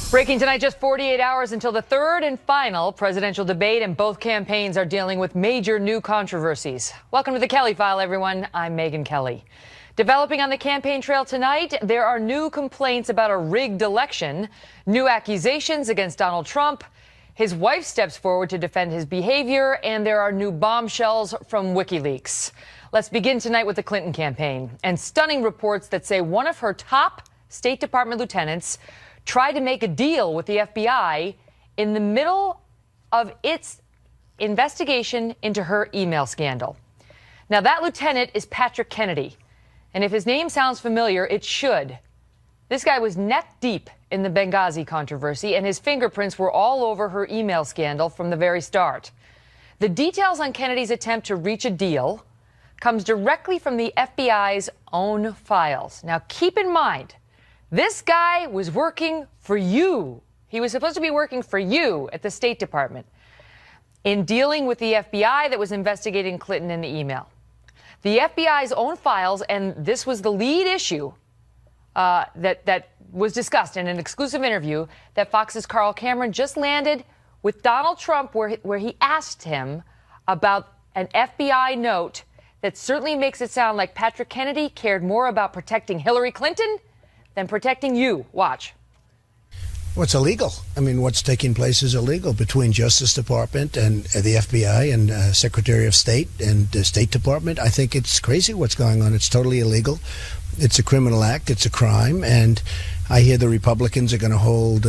Breaking tonight, just 48 hours until the third and final presidential debate, and both campaigns are dealing with major new controversies. Welcome to the Kelly File, everyone. I'm Megyn Kelly. Developing on the campaign trail tonight, there are new complaints about a rigged election, new accusations against Donald Trump. His wife steps forward to defend his behavior, and there are new bombshells from Wikileaks. Let's begin tonight with the Clinton campaign and stunning reports that say one of her top State Department lieutenants tried to make a deal with the FBI in the middle of its investigation into her email scandal. Now, that lieutenant is Patrick Kennedy, and if his name sounds familiar, it should. This guy was neck deep in the Benghazi controversy, and his fingerprints were all over her email scandal from the very start. The details on Kennedy's attempt to reach a deal comes directly from the FBI's own files. Now, keep in mind, this guy was working for you. He was supposed to be working for you at the State Department in dealing with the FBI that was investigating Clinton in the email. The FBI's own files, and this was the lead issue that was discussed in an exclusive interview that Fox's Carl Cameron just landed with Donald Trump, where he asked him about an FBI note that certainly makes it sound like Patrick Kennedy cared more about protecting Hillary Clinton than protecting you. Watch. What's illegal? I mean, what's taking place is illegal between Justice Department and the FBI and Secretary of State and the State Department. I think it's crazy what's going on. It's totally illegal. It's a criminal act. It's a crime. And I hear the Republicans are going to hold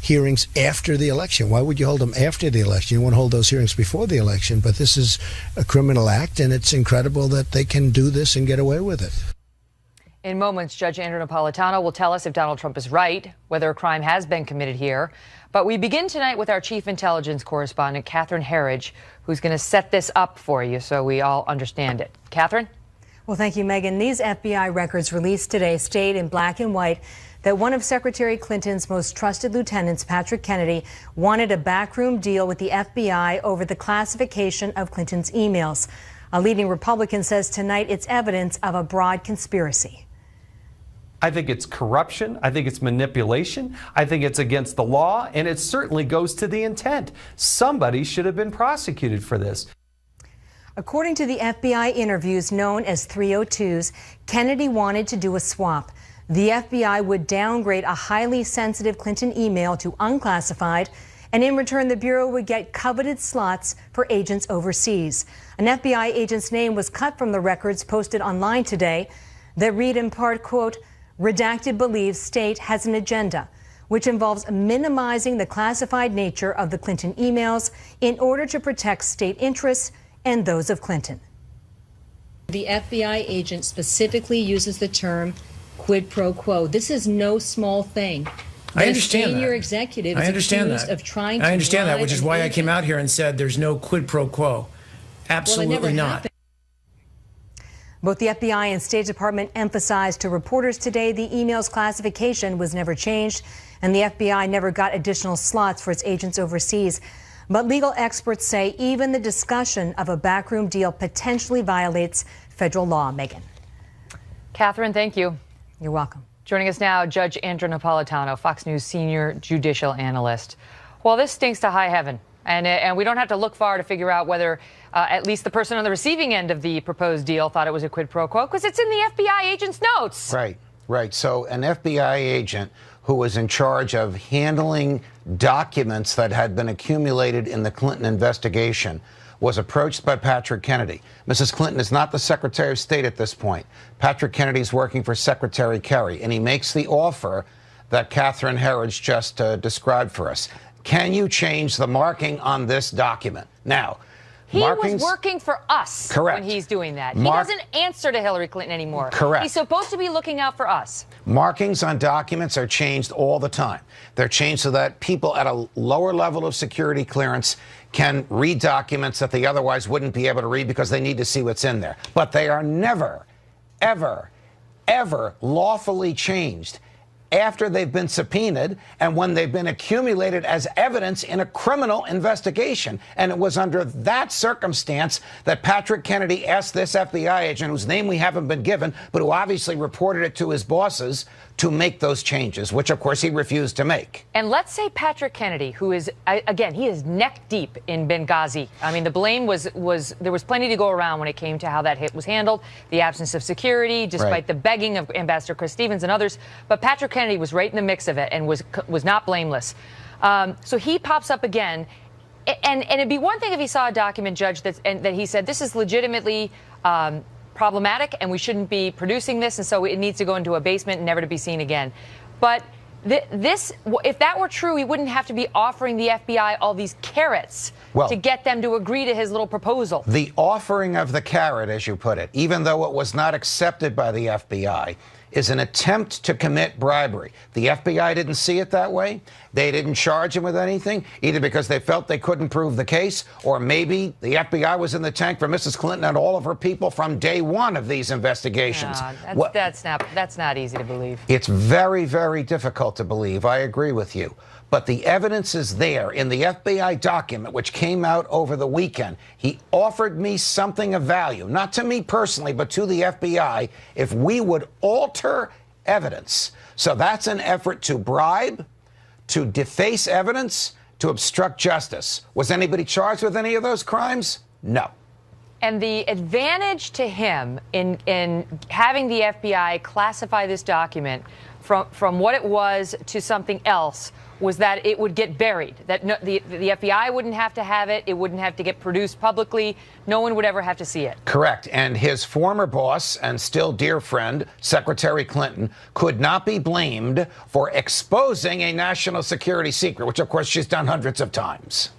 hearings after the election. Why would you hold them after the election? You want to hold those hearings before the election. But this is a criminal act, and it's incredible that they can do this and get away with it. In moments, Judge Andrew Napolitano will tell us if Donald Trump is right, whether a crime has been committed here. But we begin tonight with our chief intelligence correspondent, Catherine Herridge, who's going to set this up for you so we all understand it. Catherine? Well, thank you, Megyn. These FBI records released today state in black and white that one of Secretary Clinton's most trusted lieutenants, Patrick Kennedy, wanted a backroom deal with the FBI over the classification of Clinton's emails. A leading Republican says tonight it's evidence of a broad conspiracy. I think it's corruption. I think it's manipulation. I think it's against the law, and it certainly goes to the intent. Somebody should have been prosecuted for this. According to the FBI interviews known as 302s, Kennedy wanted to do a swap. The FBI would downgrade a highly sensitive Clinton email to unclassified, and in return, the Bureau would get coveted slots for agents overseas. An FBI agent's name was cut from the records posted online today that read in part, quote, "Redacted believes state has an agenda, which involves minimizing the classified nature of the Clinton emails in order to protect state interests and those of Clinton." The FBI agent specifically uses the term quid pro quo. This is no small thing. I understand that. Senior executive I understand accused that. of trying to I understand that, which is why I agent. came out here and said there's no quid pro quo. Absolutely not. Happened. Both the FBI and State Department emphasized to reporters today the email's classification was never changed, and the FBI never got additional slots for its agents overseas. But legal experts say even the discussion of a backroom deal potentially violates federal law. Megyn. Catherine, thank you. You're welcome. Joining us now, Judge Andrew Napolitano, Fox News senior judicial analyst. Well, this stinks to high heaven, and we don't have to look far to figure out whether at least the person on the receiving end of the proposed deal thought it was a quid pro quo, because it's in the FBI agent's notes. Right. So an FBI agent who was in charge of handling documents that had been accumulated in the Clinton investigation was approached by Patrick Kennedy. Mrs. Clinton is not the Secretary of State at this point. Patrick Kennedy's working for Secretary Kerry, and he makes the offer that Catherine Herridge just described for us. Can you change the marking on this document? Now, He was working for us. Correct. When he's doing that. He doesn't answer to Hillary Clinton anymore. Correct. He's supposed to be looking out for us. Markings on documents are changed all the time. They're changed so that people at a lower level of security clearance can read documents that they otherwise wouldn't be able to read because they need to see what's in there. But they are never, ever, ever lawfully changed after they've been subpoenaed and when they've been accumulated as evidence in a criminal investigation. And it was under that circumstance that Patrick Kennedy asked this FBI agent, whose name we haven't been given, but who obviously reported it to his bosses, to make those changes, which, of course, he refused to make. And let's say Patrick Kennedy, who is, again, he is neck deep in Benghazi. I mean, the blame was there was plenty to go around when it came to how that hit was handled, the absence of security, despite the begging of Ambassador Chris Stevens and others. But Patrick Kennedy was right in the mix of it and was not blameless. So he pops up again. And it'd be one thing if he saw a document, Judge, that he said this is legitimately problematic and we shouldn't be producing this, and so it needs to go into a basement and never to be seen again. But if that were true, he wouldn't have to be offering the FBI all these carrots to get them to agree to his little proposal. The offering of the carrot, as you put it, even though it was not accepted by the FBI, is an attempt to commit bribery. The FBI didn't see it that way. They didn't charge him with anything, either because they felt they couldn't prove the case, or maybe the FBI was in the tank for Mrs. Clinton and all of her people from day one of these investigations. That's not easy to believe. It's very, very difficult to believe. I agree with you. But the evidence is there in the FBI document, which came out over the weekend. He offered me something of value, not to me personally, but to the FBI, if we would alter evidence. So that's an effort to bribe, to deface evidence, to obstruct justice. Was anybody charged with any of those crimes? No. And the advantage to him in having the FBI classify this document from what it was to something else was that it would get buried, that the FBI wouldn't have to have it, it wouldn't have to get produced publicly, no one would ever have to see it. Correct. And his former boss and still dear friend, Secretary Clinton, could not be blamed for exposing a national security secret, which, of course, she's done hundreds of times.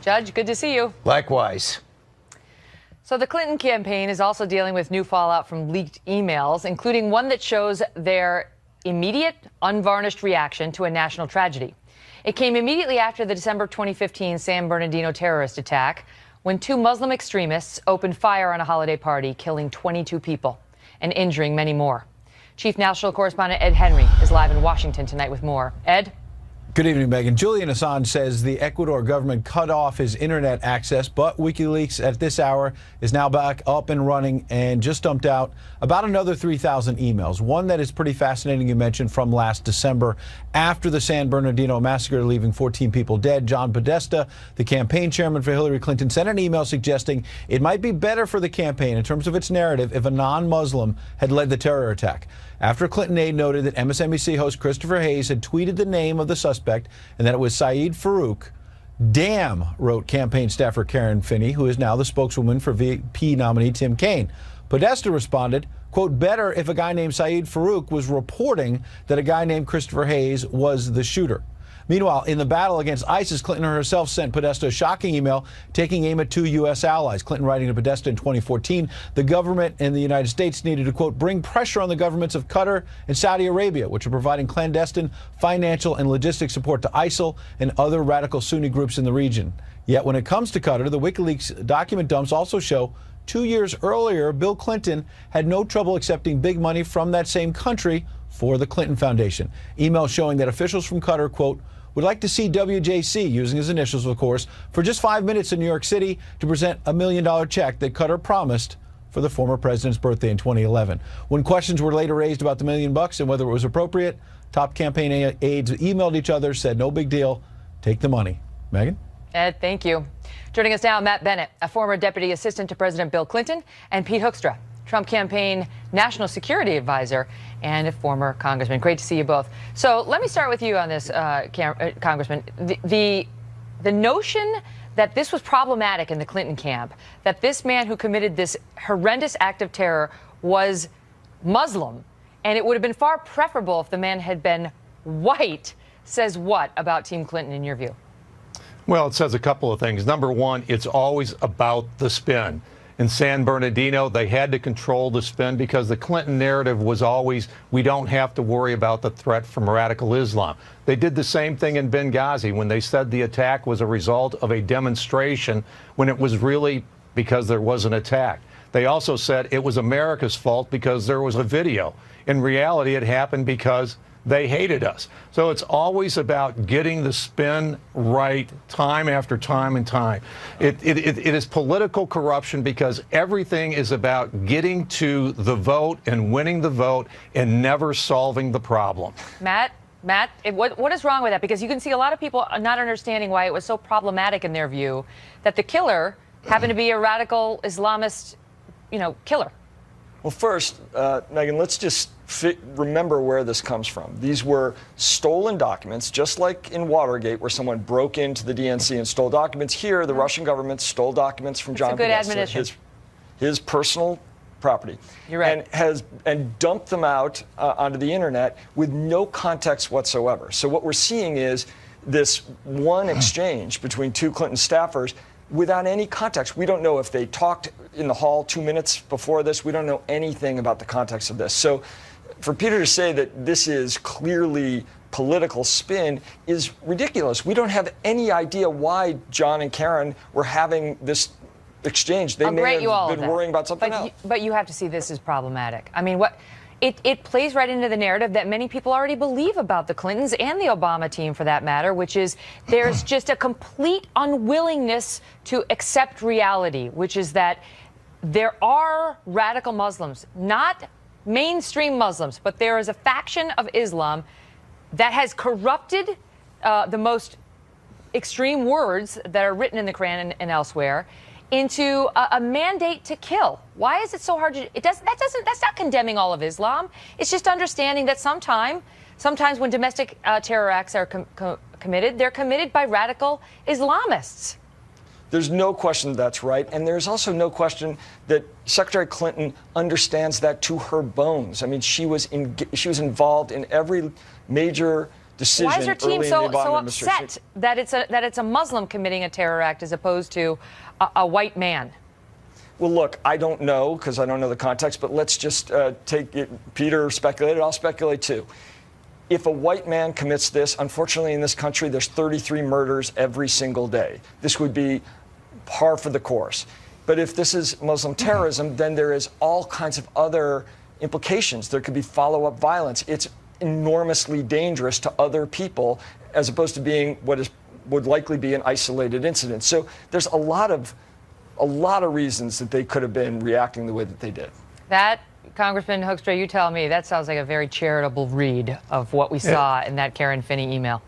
Judge, good to see you. Likewise. So the Clinton campaign is also dealing with new fallout from leaked emails, including one that shows their immediate, unvarnished reaction to a national tragedy. It came immediately after the December 2015 San Bernardino terrorist attack, when two Muslim extremists opened fire on a holiday party, killing 22 people and injuring many more. Chief National Correspondent Ed Henry is live in Washington tonight with more. Ed? Good evening, Megan. Julian Assange says the Ecuador government cut off his internet access, but Wikileaks at this hour is now back up and running and just dumped out about another 3,000 emails. One that is pretty fascinating, you mentioned, from last December after the San Bernardino massacre, leaving 14 people dead. John Podesta, the campaign chairman for Hillary Clinton, sent an email suggesting it might be better for the campaign in terms of its narrative if a non-Muslim had led the terror attack. After Clinton aide noted that MSNBC host Christopher Hayes had tweeted the name of the suspect and that it was Saeed Farouk, damn, wrote campaign staffer Karen Finney, who is now the spokeswoman for VP nominee Tim Kaine. Podesta responded, quote, better if a guy named Saeed Farouk was reporting that a guy named Christopher Hayes was the shooter. Meanwhile, in the battle against ISIS, Clinton herself sent Podesta a shocking email taking aim at two U.S. allies. Clinton writing to Podesta in 2014, the government in the United States needed to, quote, bring pressure on the governments of Qatar and Saudi Arabia, which are providing clandestine financial and logistic support to ISIL and other radical Sunni groups in the region. Yet when it comes to Qatar, the WikiLeaks document dumps also show 2 years earlier, Bill Clinton had no trouble accepting big money from that same country for the Clinton Foundation. Emails showing that officials from Qatar, quote, would like to see WJC, using his initials, of course, for just 5 minutes in New York City to present $1 million check that Qatar promised for the former president's birthday in 2011. When questions were later raised about the $1 million and whether it was appropriate, top campaign aides emailed each other, said no big deal, take the money. Megan? Ed, thank you. Joining us now, Matt Bennett, a former deputy assistant to President Bill Clinton, and Pete Hoekstra, Trump campaign national security advisor and a former congressman. Great to see you both. So let me start with you on this, Congressman. The notion that this was problematic in the Clinton camp, that this man who committed this horrendous act of terror was Muslim, and it would have been far preferable if the man had been white, says what about Team Clinton in your view? Well, it says a couple of things. Number one, it's always about the spin. In San Bernardino, they had to control the spin because the Clinton narrative was always, we don't have to worry about the threat from radical Islam. They did the same thing in Benghazi when they said the attack was a result of a demonstration when it was really because there was an attack. They also said it was America's fault because there was a video. In reality, it happened because they hated us. So it's always about getting the spin right time after time and time. It is political corruption because everything is about getting to the vote and winning the vote and never solving the problem. Matt, what is wrong with that? Because you can see a lot of people not understanding why it was so problematic in their view that the killer happened to be a radical Islamist, killer. Well, first, Megan, let's just remember where this comes from. These were stolen documents, just like in Watergate, where someone broke into the DNC and stole documents. Here, the Russian government stole documents from John Podesta, his personal property. You're right. And dumped them out onto the internet with no context whatsoever. So what we're seeing is this one exchange between two Clinton staffers without any context. We don't know if they talked in the hall 2 minutes before this. We don't know anything about the context of this. So for Peter to say that this is clearly political spin is ridiculous. We don't have any idea why John and Karen were having this exchange. They may have been worrying about something else. But you have to see this as problematic. I mean, it plays right into the narrative that many people already believe about the Clintons and the Obama team, for that matter, which is there's just a complete unwillingness to accept reality, which is that there are radical Muslims, not mainstream Muslims, but there is a faction of Islam that has corrupted the most extreme words that are written in the Quran and elsewhere into a mandate to kill. Why is it so hard to? That's not condemning all of Islam. It's just understanding that sometimes when domestic terror acts are committed, they're committed by radical Islamists. There's no question that's right, and there's also no question that Secretary Clinton understands that to her bones. I mean, she was involved in every major decision. Why is her team so upset that it's a Muslim committing a terror act as opposed to a white man? Well, look, I don't know because I don't know the context, but let's just take it. Peter speculated. I'll speculate too. If a white man commits this, unfortunately in this country, there's 33 murders every single day. This would be par for the course. But if this is Muslim terrorism, then there is all kinds of other implications. There could be follow-up violence. It's enormously dangerous to other people as opposed to being what would likely be an isolated incident. So there's a lot of reasons that they could have been reacting the way that they did. That, Congressman Hoekstra, you tell me, that sounds like a very charitable read of what we saw in that Karen Finney email.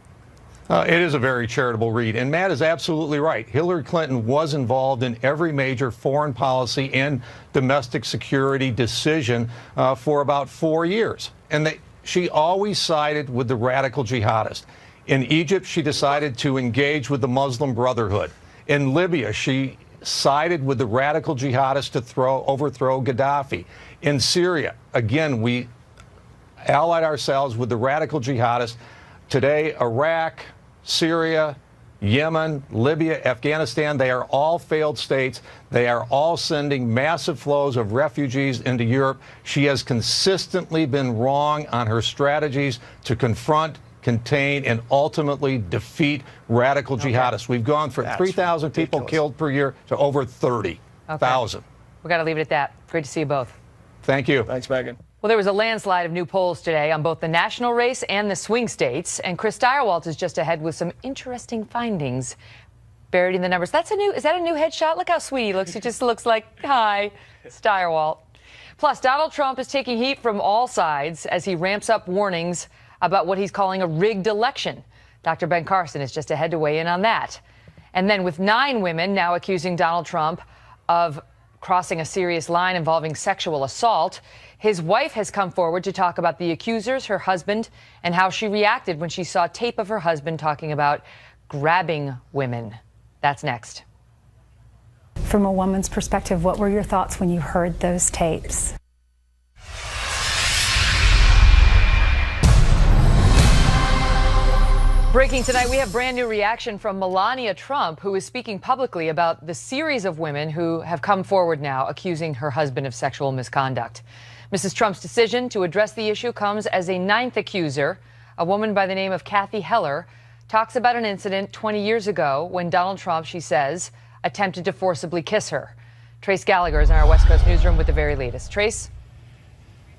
It is a very charitable read. And Matt is absolutely right. Hillary Clinton was involved in every major foreign policy and domestic security decision for about 4 years. And she always sided with the radical jihadists. In Egypt, she decided to engage with the Muslim Brotherhood. In Libya, she sided with the radical jihadists to overthrow Gaddafi. In Syria, again, we allied ourselves with the radical jihadists. Today, Iraq, Syria, Yemen, Libya, Afghanistan, they are all failed states. They are all sending massive flows of refugees into Europe. She has consistently been wrong on her strategies to confront, contain, and ultimately defeat radical jihadists. We've gone from 3,000 people killed per year to over 30,000. We got to leave it at that. Great to see you both. Thank you. Thanks, Megan. Well, there was a landslide of new polls today on both the national race and the swing states, and Chris Stirewalt is just ahead with some interesting findings buried in the numbers. Is that a new headshot? Look how sweet he looks. He just looks like, hi, Stirewalt. Plus, Donald Trump is taking heat from all sides as he ramps up warnings about what he's calling a rigged election. Dr. Ben Carson is just ahead to weigh in on that. And then with 9 women now accusing Donald Trump of crossing a serious line involving sexual assault, his wife has come forward to talk about the accusers, her husband, and how she reacted when she saw tape of her husband talking about grabbing women. That's next. From a woman's perspective, what were your thoughts when you heard those tapes? Breaking tonight, we have brand new reaction from Melania Trump, who is speaking publicly about the series of women who have come forward now accusing her husband of sexual misconduct. Mrs. Trump's decision to address the issue comes as a 9th accuser, a woman by the name of Kathy Heller, talks about an incident 20 years ago when Donald Trump, she says, attempted to forcibly kiss her. Trace Gallagher is in our West Coast newsroom with the very latest. Trace?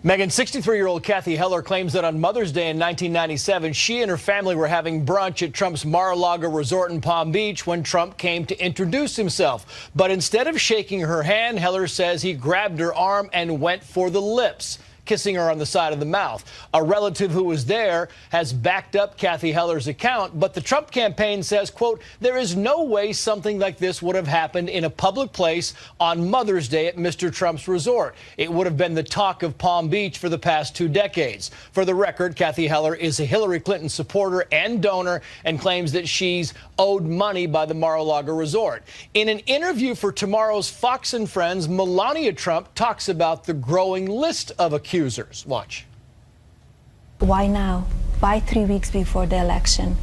Megan, 63-year-old Kathy Heller claims that on Mother's Day in 1997, she and her family were having brunch at Trump's Mar-a-Lago resort in Palm Beach when Trump came to introduce himself. But instead of shaking her hand, Heller says he grabbed her arm and went for the lips, kissing her on the side of the mouth. A relative who was there has backed up Kathy Heller's account, but the Trump campaign says, quote, there is no way something like this would have happened in a public place on Mother's Day at Mr. Trump's resort. It would have been the talk of Palm Beach for the past 2 decades. For the record, Kathy Heller is a Hillary Clinton supporter and donor and claims that she's owed money by the Mar-a-Lago resort. In an interview for tomorrow's Fox and Friends, Melania Trump talks about the growing list of accusers. Watch. Why now? Why 3 weeks before the election?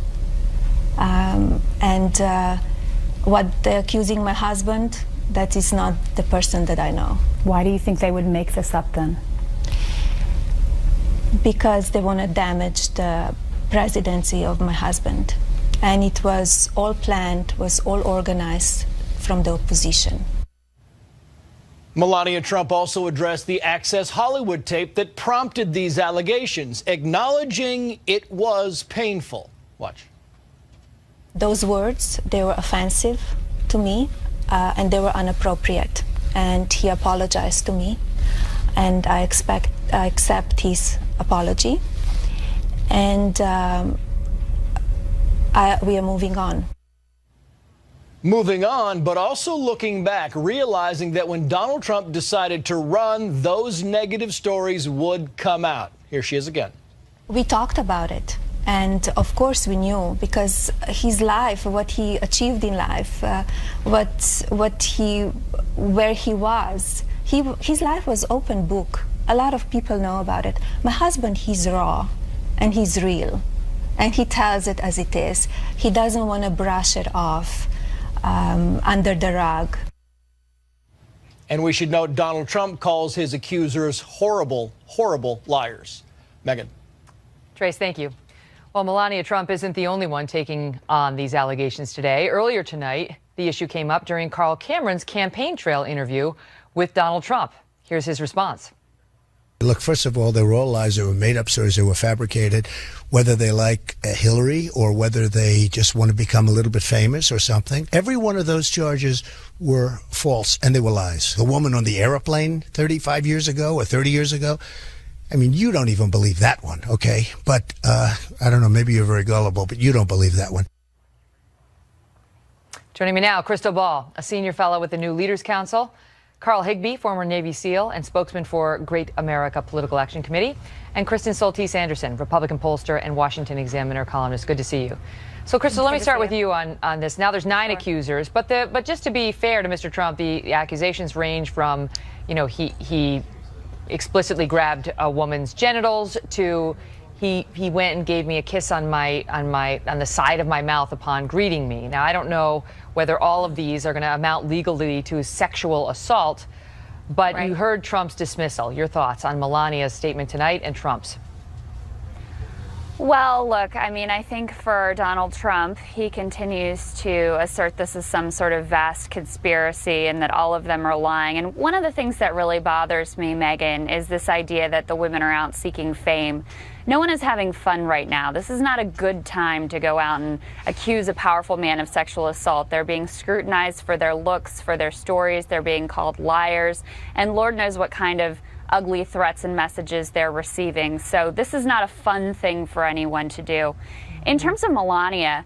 What they're accusing my husband, that is not the person that I know. Why do you think they would make this up then? Because they want to damage the presidency of my husband. And it was all planned, was all organized from the opposition. Melania Trump also addressed the Access Hollywood tape that prompted these allegations, acknowledging it was painful. Watch. Those words, they were offensive to me, and they were inappropriate. And he apologized to me, and I accept his apology. And we are moving on. Moving on, but also looking back, realizing that when Donald Trump decided to run, those negative stories would come out. Here she is again. We talked about it. And of course we knew, because his life, what he achieved in life, where he was, his life was open book. A lot of people know about it. My husband, he's raw and he's real. And he tells it as it is. He doesn't want to brush it off under the rug. And we should note Donald Trump calls his accusers horrible, horrible liars. Megan. Trace, thank you. Well, Melania Trump isn't the only one taking on these allegations today. Earlier tonight, the issue came up during Carl Cameron's campaign trail interview with Donald Trump. Here's his response. Look, first of all, they were all lies. They were made up stories. They were fabricated, whether they like Hillary or whether they just want to become a little bit famous or something. Every one of those charges were false, and they were lies. The woman on the airplane 35 years ago or 30 years ago, I mean, you don't even believe that one, okay? But I don't know, maybe you're very gullible, but you don't believe that one. Joining me now, Crystal Ball, a senior fellow with the New Leaders Council, Carl Higbee, former Navy SEAL and spokesman for Great America Political Action Committee, and Kristen Soltis Anderson, Republican pollster and Washington Examiner columnist. Good to see you. So, Crystal, let me start with you on this. Now, there's 9 accusers, but just to be fair to Mr. Trump, the accusations range from, you know, he explicitly grabbed a woman's genitals to he went and gave me a kiss on the side of my mouth upon greeting me. Now, I don't know whether all of these are going to amount legally to sexual assault, but right. You heard Trump's dismissal. Your thoughts on Melania's statement tonight and Trump's? Well, look, I mean, I think for Donald Trump, he continues to assert this is some sort of vast conspiracy and that all of them are lying. And one of the things that really bothers me, Megan, is this idea that the women are out seeking fame. No one is having fun right now. This is not a good time to go out and accuse a powerful man of sexual assault. They're being scrutinized for their looks, for their stories. They're being called liars. And Lord knows what kind of ugly threats and messages they're receiving. So this is not a fun thing for anyone to do. In terms of Melania,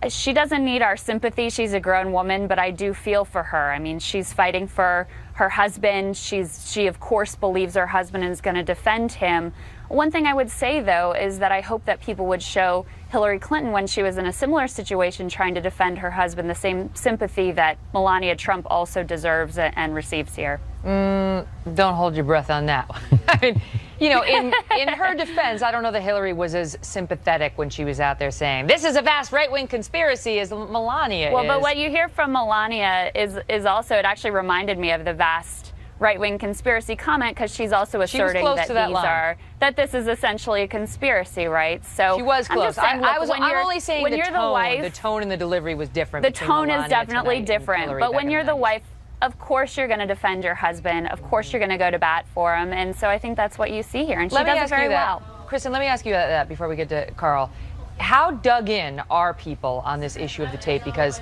she doesn't need our sympathy. She's a grown woman, but I do feel for her. I mean, she's fighting for her husband. She of course believes her husband is going to defend him. One thing I would say, though, is that I hope that people would show Hillary Clinton, when she was in a similar situation trying to defend her husband, the same sympathy that Melania Trump also deserves and receives here. Don't hold your breath on that. I mean, you know, in her defense, I don't know that Hillary was as sympathetic when she was out there saying, this is a vast right-wing conspiracy as Melania is. Well, but what you hear from Melania is also, it actually reminded me of the vast right-wing conspiracy comment, because she's also asserting that this is essentially a conspiracy, right? So she was close. I'm only saying the tone and the delivery was different. The tone is definitely different. But when you're the wife of course you're going to defend your husband. Of course you're going to go to bat for him. And so I think that's what you see here. And she does it very well. Kristen, let me ask you that before we get to Carl. How dug in are people on this issue of the tape? Because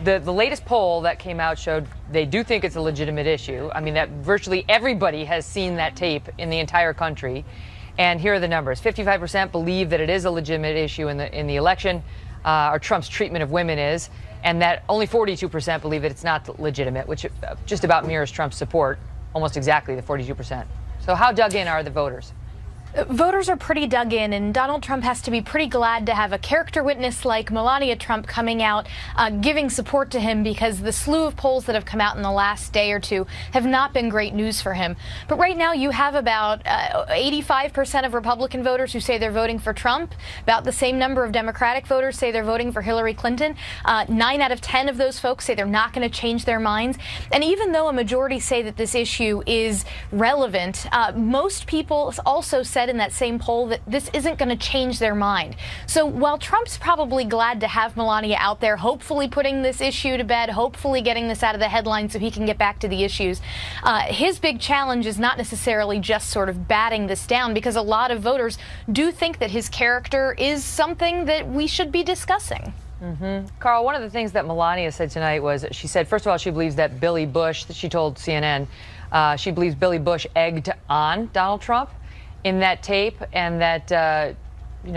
the latest poll that came out showed they do think it's a legitimate issue. I mean, that virtually everybody has seen that tape in the entire country. And here are the numbers. 55% believe that it is a legitimate issue in the election, or Trump's treatment of women is, and that only 42% believe that it's not legitimate, which just about mirrors Trump's support, almost exactly the 42%. So how dug in are the voters? Voters are pretty dug in, and Donald Trump has to be pretty glad to have a character witness like Melania Trump coming out, giving support to him, because the slew of polls that have come out in the last day or two have not been great news for him. But right now you have about 85% of Republican voters who say they're voting for Trump. About the same number of Democratic voters say they're voting for Hillary Clinton. 9 out of 10 of those folks say they're not going to change their minds. And even though a majority say that this issue is relevant, most people also said in that same poll that this isn't going to change their mind. So while Trump's probably glad to have Melania out there, hopefully putting this issue to bed, hopefully getting this out of the headlines so he can get back to the issues, his big challenge is not necessarily just sort of batting this down, because a lot of voters do think that his character is something that we should be discussing. Carl, one of the things that Melania said tonight was, she said, first of all, she believes that Billy Bush, she told CNN, she believes Billy Bush egged on Donald Trump in that tape, and that,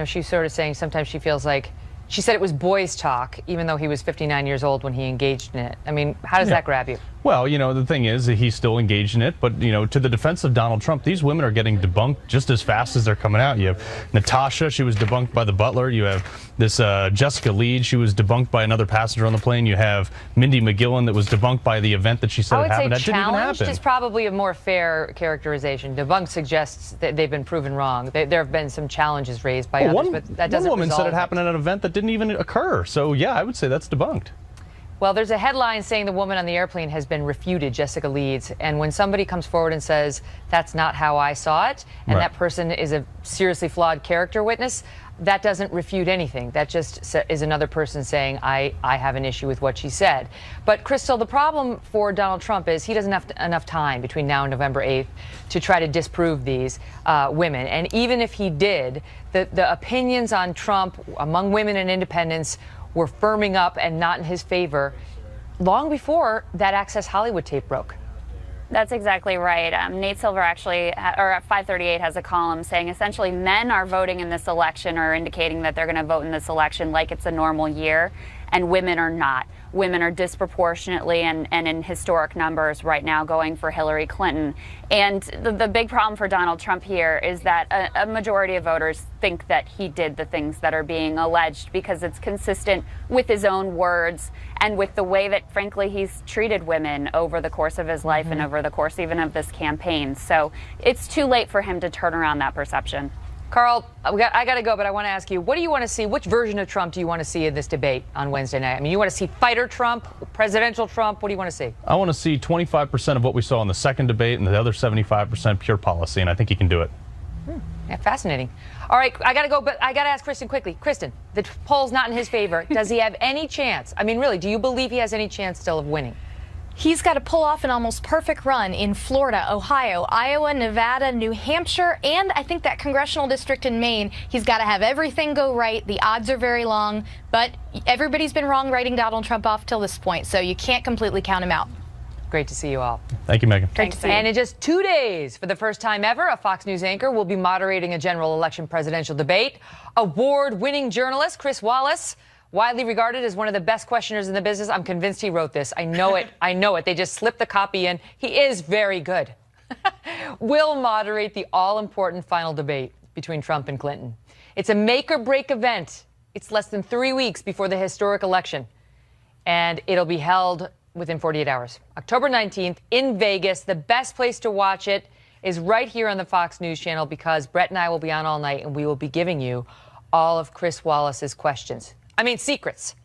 she's sort of saying sometimes she feels like, she said it was boys talk, even though he was 59 years old when he engaged in it. I mean, how does that grab you? Well, the thing is that he's still engaged in it, but, to the defense of Donald Trump, these women are getting debunked just as fast as they're coming out. You have Natasha, she was debunked by the butler. You have this Jessica Leeds, she was debunked by another passenger on the plane. You have Mindy McGillen that was debunked by the event that she said happened. That didn't even happen. Challenged is probably a more fair characterization. Debunked suggests that they've been proven wrong. There have been some challenges raised by others, but that doesn't resolve it. One woman said it happened at an event that didn't even occur. So, yeah, I would say that's debunked. Well, there's a headline saying the woman on the airplane has been refuted, Jessica Leeds. And when somebody comes forward and says, that's not how I saw it, and that person is a seriously flawed character witness, that doesn't refute anything. That just is another person saying, I have an issue with what she said. But, Crystal, the problem for Donald Trump is he doesn't have enough time between now and November 8th to try to disprove these women. And even if he did, the opinions on Trump among women and independents were firming up and not in his favor long before that Access Hollywood tape broke. That's exactly right. Nate Silver actually, or at 538, has a column saying essentially men are voting in this election, or indicating that they're going to vote in this election like it's a normal year, and women are not. Women are disproportionately and in historic numbers right now going for Hillary Clinton. And the big problem for Donald Trump here is that a majority of voters think that he did the things that are being alleged, because it's consistent with his own words and with the way that, frankly, he's treated women over the course of his life and over the course even of this campaign. So it's too late for him to turn around that perception. Carl, I got to go, but I want to ask you, what do you want to see? Which version of Trump do you want to see in this debate on Wednesday night? I mean, you want to see fighter Trump, presidential Trump? What do you want to see? I want to see 25% of what we saw in the second debate, and the other 75% pure policy, and I think he can do it. Yeah, fascinating. All right, I got to go, but I got to ask Kristen quickly. Kristen, the poll's not in his favor. Does he have any chance? I mean, really, do you believe he has any chance still of winning? He's got to pull off an almost perfect run in Florida, Ohio, Iowa, Nevada, New Hampshire, and I think that congressional district in Maine. He's got to have everything go right. The odds are very long, but everybody's been wrong writing Donald Trump off till this point, so you can't completely count him out. Great to see you all. Thank you, Megan. Great to see you. And in just 2 days, for the first time ever, a Fox News anchor will be moderating a general election presidential debate. Award-winning journalist Chris Wallace, widely regarded as one of the best questioners in the business. I'm convinced he wrote this. I know it. I know it. They just slipped the copy in. He is very good. Will moderate the all-important final debate between Trump and Clinton. It's a make-or-break event. It's less than 3 weeks before the historic election, and it'll be held within 48 hours. October 19th in Vegas. The best place to watch it is right here on the Fox News channel, because Brett and I will be on all night, and we will be giving you all of Chris Wallace's questions. I mean, secrets.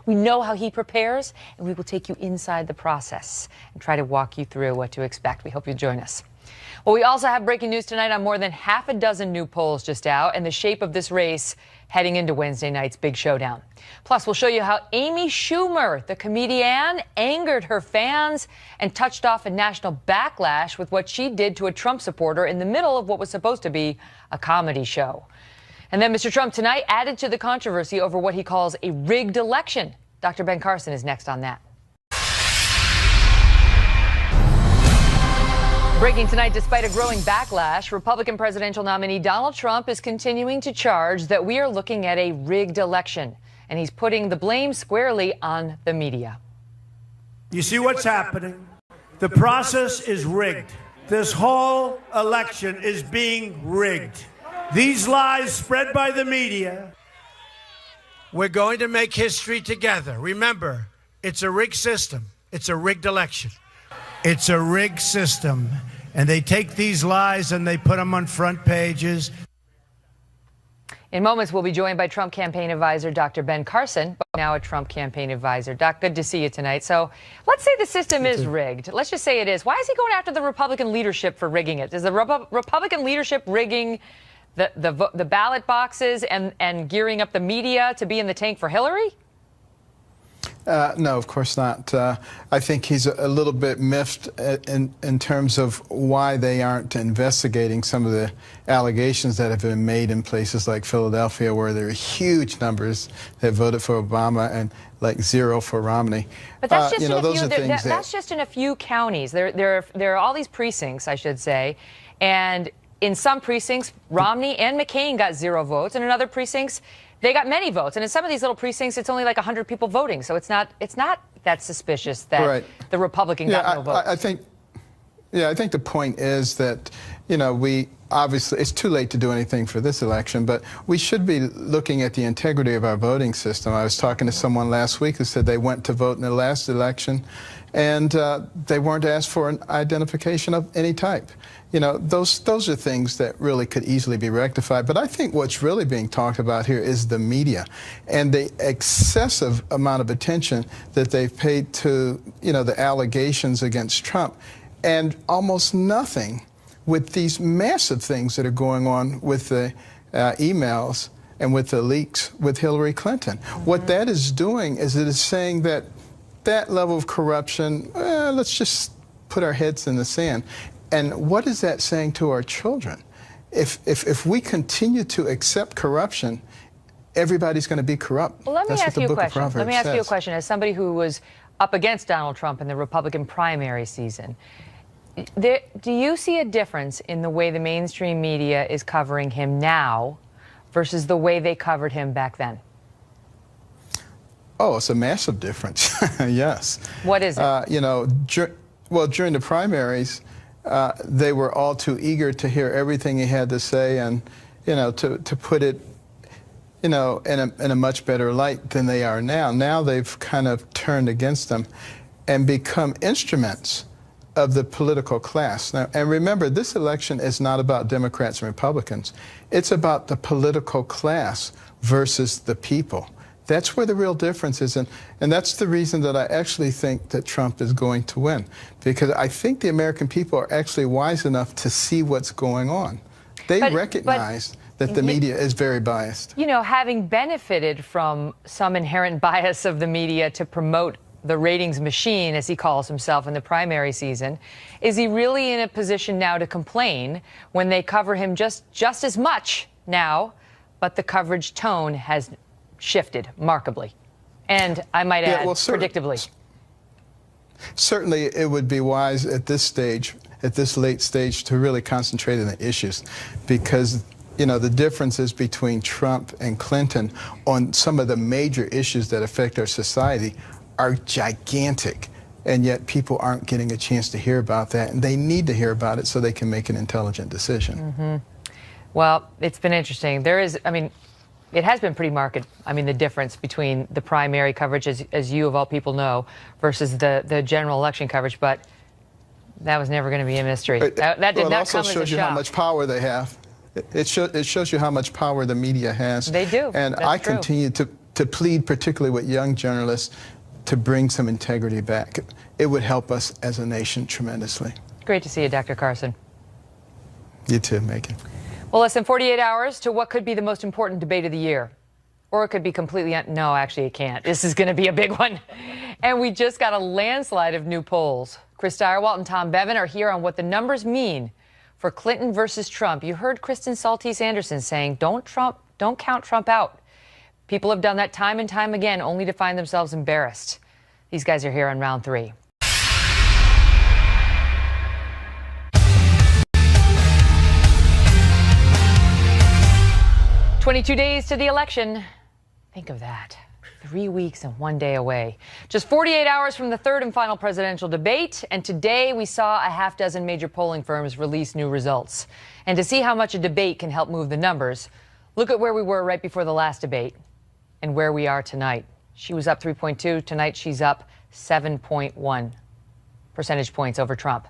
We know how he prepares, and we will take you inside the process and try to walk you through what to expect. We hope you join us. Well, we also have breaking news tonight on more than half a dozen new polls just out and the shape of this race heading into Wednesday night's big showdown. Plus, we'll show you how Amy Schumer, the comedian, angered her fans and touched off a national backlash with what she did to a Trump supporter in the middle of what was supposed to be a comedy show. And then Mr. Trump tonight added to the controversy over what he calls a rigged election. Dr. Ben Carson is next on that. Breaking tonight, despite a growing backlash, Republican presidential nominee Donald Trump is continuing to charge that we are looking at a rigged election, and he's putting the blame squarely on the media. You see what's happening? The process is rigged. This whole election is being rigged. These lies spread by the media. We're going to make history together. Remember, it's a rigged system. It's a rigged election. It's a rigged system, and they take these lies and they put them on front pages. In moments, we'll be joined by Trump campaign advisor Dr. Ben Carson, but now a Trump campaign advisor. Doc, good to see you tonight. So let's say the system is rigged. Let's just say it is. Why is he going after the Republican leadership for rigging it? Is the Republican leadership rigging the ballot boxes and gearing up the media to be in the tank for Hillary? No, of course not. I think he's a little bit miffed in terms of why they aren't investigating some of the allegations that have been made in places like Philadelphia, where there are huge numbers that voted for Obama and like zero for Romney. But that's just that's just in a few counties. There are all these precincts, I should say, and in some precincts, Romney and McCain got 0 votes, and in other precincts, they got many votes. And in some of these little precincts, it's only like 100 people voting. So it's not that suspicious that the Republican got no votes. I think the point is that, we obviously, it's too late to do anything for this election, but we should be looking at the integrity of our voting system. I was talking to someone last week who said they went to vote in the last election and they weren't asked for an identification of any type. Those are things that really could easily be rectified. But I think what's really being talked about here is the media and the excessive amount of attention that they've paid to, the allegations against Trump, and almost nothing with these massive things that are going on with the emails and with the leaks with Hillary Clinton. Mm-hmm. What that is doing is it is saying that level of corruption, let's just put our heads in the sand. And what is that saying to our children? If we continue to accept corruption, everybody's going to be corrupt. Well, let me ask you a question. As somebody who was up against Donald Trump in the Republican primary season, do you see a difference in the way the mainstream media is covering him now versus the way they covered him back then? Oh, it's a massive difference. Yes. What is it? During the primaries, they were all too eager to hear everything he had to say and, to put it, in a much better light than they are now. Now they've kind of turned against them and become instruments of the political class. Now, and remember, this election is not about Democrats and Republicans. It's about the political class versus the people. That's where the real difference is, and that's the reason that I actually think that Trump is going to win, because I think the American people are actually wise enough to see what's going on. They recognize that the media is very biased. Having benefited from some inherent bias of the media to promote the ratings machine, as he calls himself, in the primary season, is he really in a position now to complain when they cover him just as much now, but the coverage tone has shifted markedly, and I might add, predictably? Certainly, it would be wise at this stage, at this late stage, to really concentrate on the issues, because the differences between Trump and Clinton on some of the major issues that affect our society are gigantic, and yet people aren't getting a chance to hear about that, and they need to hear about it so they can make an intelligent decision. Mm-hmm. Well, it's been interesting. It has been pretty marked. The difference between the primary coverage, as you of all people know, versus the general election coverage. But that was never going to be a mystery. That did not come as a shock. It also shows you how much power they have. It shows you how much power the media has. They do. And I continue to plead, particularly with young journalists, to bring some integrity back. It would help us as a nation tremendously. Great to see you, Dr. Carson. You too, Megan. Well, less than 48 hours to what could be the most important debate of the year. Or it could be completely, no, actually it can't. This is going to be a big one. And we just got a landslide of new polls. Chris Direwalt and Tom Bevan are here on what the numbers mean for Clinton versus Trump. You heard Kristen Saltese Anderson saying, don't count Trump out. People have done that time and time again, only to find themselves embarrassed. These guys are here on round 3. "22 days to the election." Think of that. 3 weeks and 1 day away. Just 48 hours from the third and final presidential debate. And today we saw a half dozen major polling firms release new results. And to see how much a debate can help move the numbers, look at where we were right before the last debate and where we are tonight. She was up 3.2. Tonight she's up 7.1 percentage points over Trump.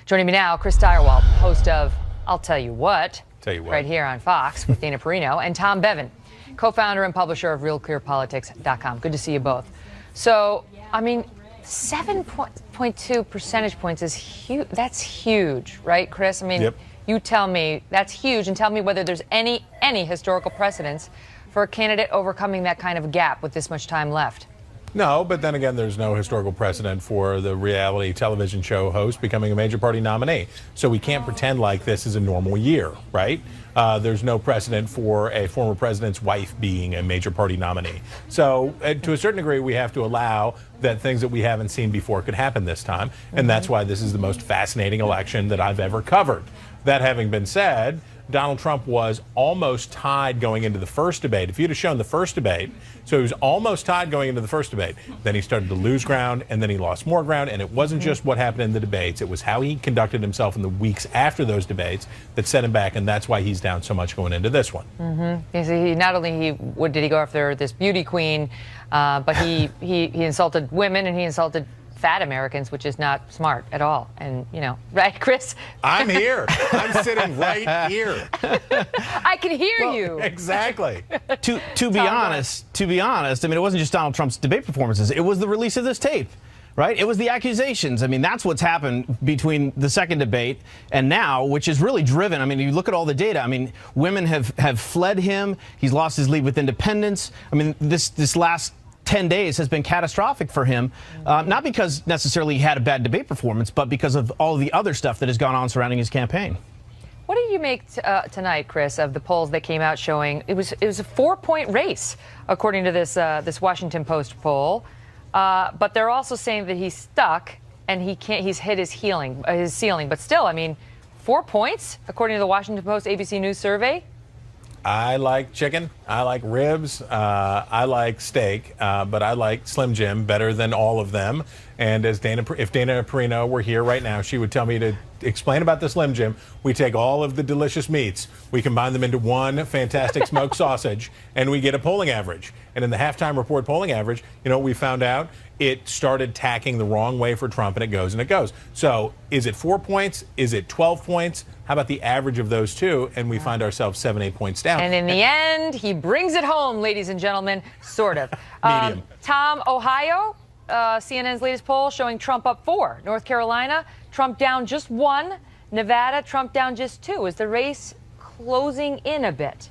Joining me now, Chris Direwalt, host of I'll Tell You What, right here on Fox with Dana Perino, and Tom Bevan, co-founder and publisher of RealClearPolitics.com. Good to see you both. So, I mean, 7.2 percentage points is huge. That's huge, right, Chris? I mean, You tell me that's huge, and tell me whether there's any historical precedence for a candidate overcoming that kind of gap with this much time left. No, but then again, there's no historical precedent for the reality television show host becoming a major party nominee. So we can't pretend like this is a normal year, right? There's no precedent for a former president's wife being a major party nominee. So to a certain degree, we have to allow that things that we haven't seen before could happen this time. And that's why this is the most fascinating election that I've ever covered. That having been said, Donald Trump was almost tied going into the first debate. If you'd have shown the first debate, so he was almost tied going into the first debate. Then he started to lose ground, and then he lost more ground. And it wasn't just what happened in the debates. It was how he conducted himself in the weeks after those debates that set him back, and that's why he's down so much going into this one. He not only did he go after this beauty queen, but he insulted women, and he insulted fat Americans, which is not smart at all. And, right, Chris? I'm here. I'm sitting right here. I can hear you. Exactly. To be honest, I mean, it wasn't just Donald Trump's debate performances. It was the release of this tape, right? It was the accusations. I mean, that's what's happened between the second debate and now, which is really driven. I mean, you look at all the data. I mean, women have fled him. He's lost his lead with independents. I mean, this last 10 days has been catastrophic for him, not because necessarily he had a bad debate performance, but because of all the other stuff that has gone on surrounding his campaign. What do you make tonight, Chris, of the polls that came out showing it was a 4-point race, according to this Washington Post poll, but they're also saying that he's stuck and he's hit his ceiling. But still, I mean, 4 points, according to the Washington Post ABC News survey. I like chicken. I like ribs. I like steak. But I like Slim Jim better than all of them. And if Dana Perino were here right now, she would tell me to explain about the Slim Jim. We take all of the delicious meats, we combine them into one fantastic smoked sausage, and we get a polling average. And in the halftime report polling average, what we found out? It started tacking the wrong way for Trump, and it goes and it goes. So is it 4 points? Is it 12 points? How about the average of those two? And we find ourselves 7-8 points down. And in the end, he brings it home, ladies and gentlemen, sort of. Medium. Tom, Ohio, CNN's latest poll showing Trump up 4. North Carolina, Trump down just 1. Nevada, Trump down just 2. Is the race closing in a bit?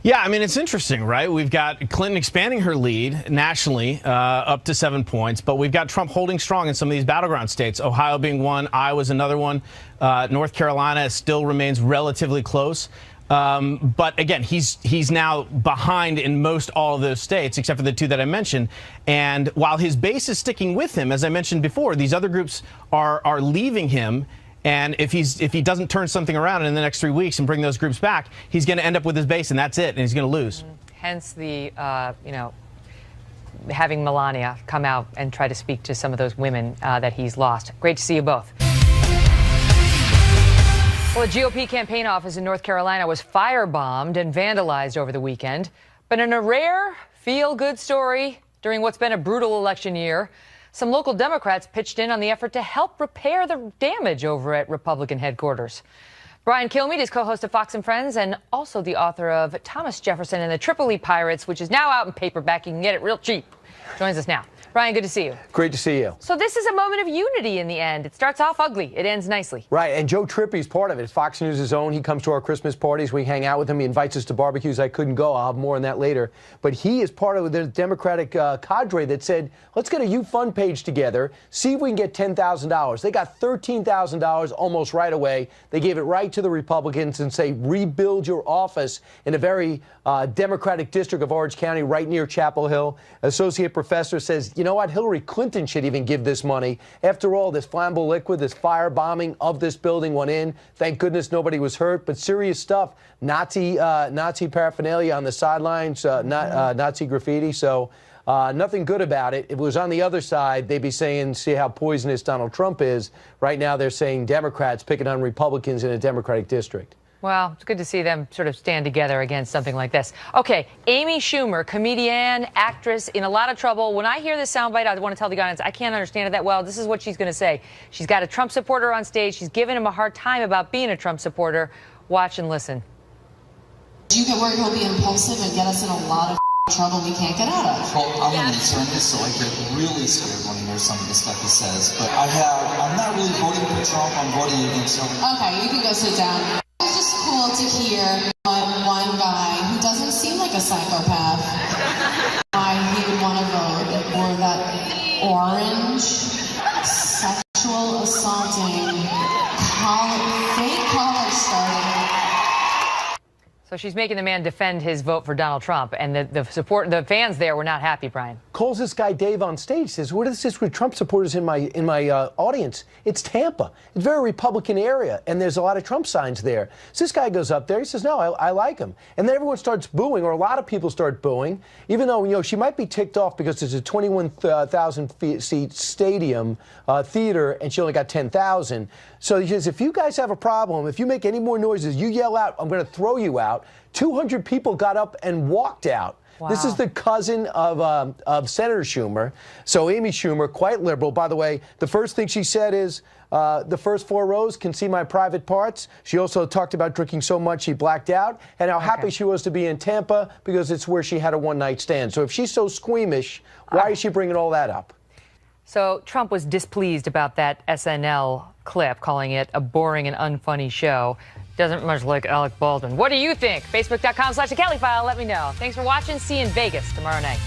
Yeah, I mean, it's interesting, right? We've got Clinton expanding her lead nationally up to 7 points, but we've got Trump holding strong in some of these battleground states, Ohio being one, Iowa's another one. North Carolina still remains relatively close. But again, he's now behind in most all of those states, except for the 2 that I mentioned. And while his base is sticking with him, as I mentioned before, these other groups are leaving him. And if he doesn't turn something around in the next 3 weeks and bring those groups back, he's going to end up with his base, and that's it, and he's going to lose. Hence the, having Melania come out and try to speak to some of those women that he's lost. Great to see you both. Well, a GOP campaign office in North Carolina was firebombed and vandalized over the weekend. But in a rare feel-good story during what's been a brutal election year, some local Democrats pitched in on the effort to help repair the damage over at Republican headquarters. Brian Kilmeade is co-host of Fox & Friends and also the author of Thomas Jefferson and the Tripoli Pirates, which is now out in paperback. You can get it real cheap joins us now. Brian, good to see you. Great to see you. So this is a moment of unity in the end. It starts off ugly. It ends nicely. Right, and Joe Trippy's part of it. Fox News' own. He comes to our Christmas parties. We hang out with him. He invites us to barbecues. I couldn't go. I'll have more on that later. But he is part of the Democratic cadre that said, let's get a U Fund page together, see if we can get $10,000. They got $13,000 almost right away. They gave it right to the Republicans and say, rebuild your office in a very Democratic district of Orange County, right near Chapel Hill. Associate professor says, you know what, Hillary Clinton should even give this money. After all, this flammable liquid, this firebombing of this building went in. Thank goodness nobody was hurt, but serious stuff. Nazi paraphernalia on the sidelines, Nazi graffiti. So nothing good about it. If it was on the other side, they'd be saying, see how poisonous Donald Trump is. Right now, they're saying Democrats picking on Republicans in a Democratic district. Well, it's good to see them sort of stand together against something like this. Okay, Amy Schumer, comedian, actress, in a lot of trouble. When I hear this soundbite, I want to tell the audience I can't understand it that well. This is what she's going to say. She's got a Trump supporter on stage. She's giving him a hard time about being a Trump supporter. Watch and listen. Do you get worried he'll be impulsive and get us in a lot of trouble we can't get out of? Well, I'm an attorney, so I get really scared when I hear some of the stuff he says. But I'm not really voting for Trump. I'm voting against him. Okay, you can go sit down. It's just cool to hear one guy who doesn't seem like a psychopath why he would want to vote for that orange sexual assaulting fake college starting. So she's making the man defend his vote for Donald Trump, and the fans there were not happy, Brian. Calls this guy Dave on stage, says, what is this with Trump supporters in my audience? It's Tampa. It's a very Republican area, and there's a lot of Trump signs there. So this guy goes up there, he says, no, I like him. And then everyone starts booing, or a lot of people start booing, even though, you know, she might be ticked off because it's a 21,000-seat stadium theater, and she only got 10,000. So he says, if you guys have a problem, if you make any more noises, you yell out, I'm going to throw you out. 200 people got up and walked out. Wow. This is the cousin of Senator Schumer. So Amy Schumer, quite liberal. By the way, the first thing she said is, the first 4 rows can see my private parts. She also talked about drinking so much she blacked out, and how happy she was to be in Tampa because it's where she had a one-night stand. So if she's so squeamish, why is she bringing all that up? So Trump was displeased about that SNL clip, calling it a boring and unfunny show. Doesn't much like Alec Baldwin. What do you think? Facebook.com/The Kelly File. Let me know. Thanks for watching. See you in Vegas tomorrow night.